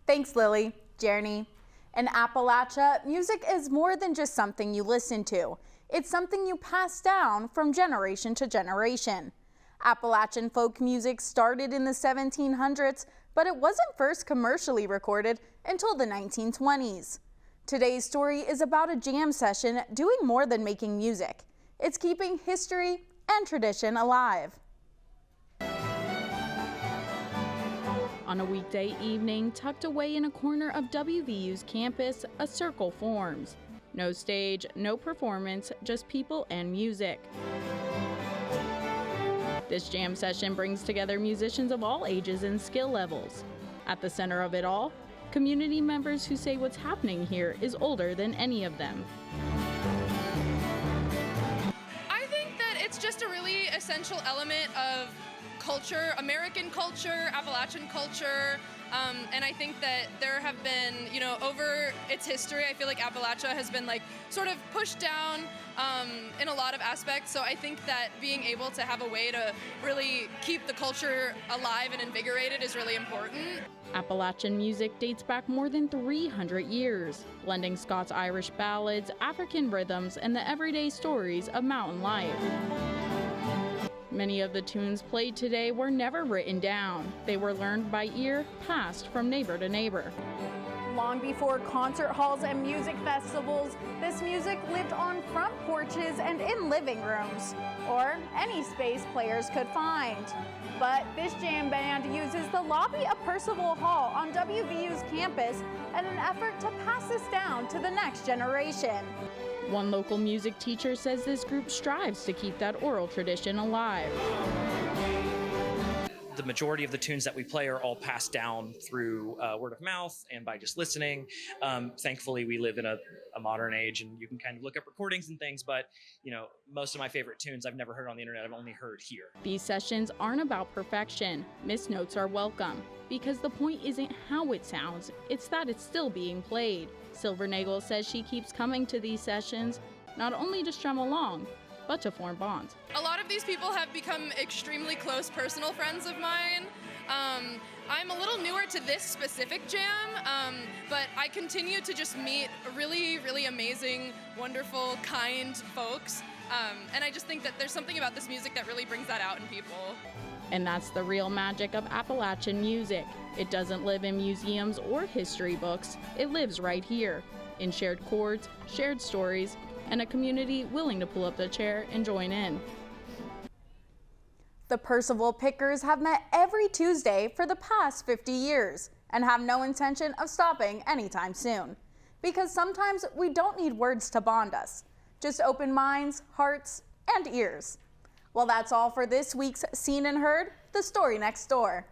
Thanks, Lily. Jeremy. In Appalachia, music is more than just something you listen to. It's something you pass down from generation to generation. Appalachian folk music started in the 1700s, but it wasn't first commercially recorded until the 1920s. Today's story is about a jam session doing more than making music. It's keeping history and tradition alive. On a weekday evening, tucked away in a corner of WVU's campus, a circle forms. No stage, no performance, just people and music. This jam session brings together musicians of all ages and skill levels. At the center of it all, community members who say what's happening here is older than any of them. I think that it's just a really essential element of culture, American culture, Appalachian culture, and I think that there have been, over its history, I feel like Appalachia has been sort of pushed down in a lot of aspects. So I think that being able to have a way to really keep the culture alive and invigorated is really important. Appalachian music dates back more than 300 years, blending Scots-Irish ballads, African rhythms, and the everyday stories of mountain life. Many of the tunes played today were never written down. They were learned by ear, passed from neighbor to neighbor. Long before concert halls and music festivals, this music lived on front porches and in living rooms, or any space players could find. But this jam band uses the lobby of Percival Hall on WVU's campus in an effort to pass this down to the next generation. One local music teacher says this group strives to keep that oral tradition alive. The majority of the tunes that we play are all passed down through word of mouth and by just listening. Thankfully, we live in a modern age and you can kind of look up recordings and things, but most of my favorite tunes I've never heard on the internet, I've only heard here. These sessions aren't about perfection. Missed notes are welcome because the point isn't how it sounds, it's that it's still being played. Silvernagel says she keeps coming to these sessions, not only to strum along, but to form bonds. A lot of these people have become extremely close personal friends of mine. I'm a little newer to this specific jam, but I continue to just meet really, really amazing, wonderful, kind folks. And I just think that there's something about this music that really brings that out in people. And that's the real magic of Appalachian music. It doesn't live in museums or history books. It lives right here, in shared chords, shared stories, and a community willing to pull up the chair and join in. The Percival Pickers have met every Tuesday for the past 50 years and have no intention of stopping anytime soon. Because sometimes we don't need words to bond us, just open minds, hearts, and ears. Well, that's all for this week's Seen and Heard, the story next door.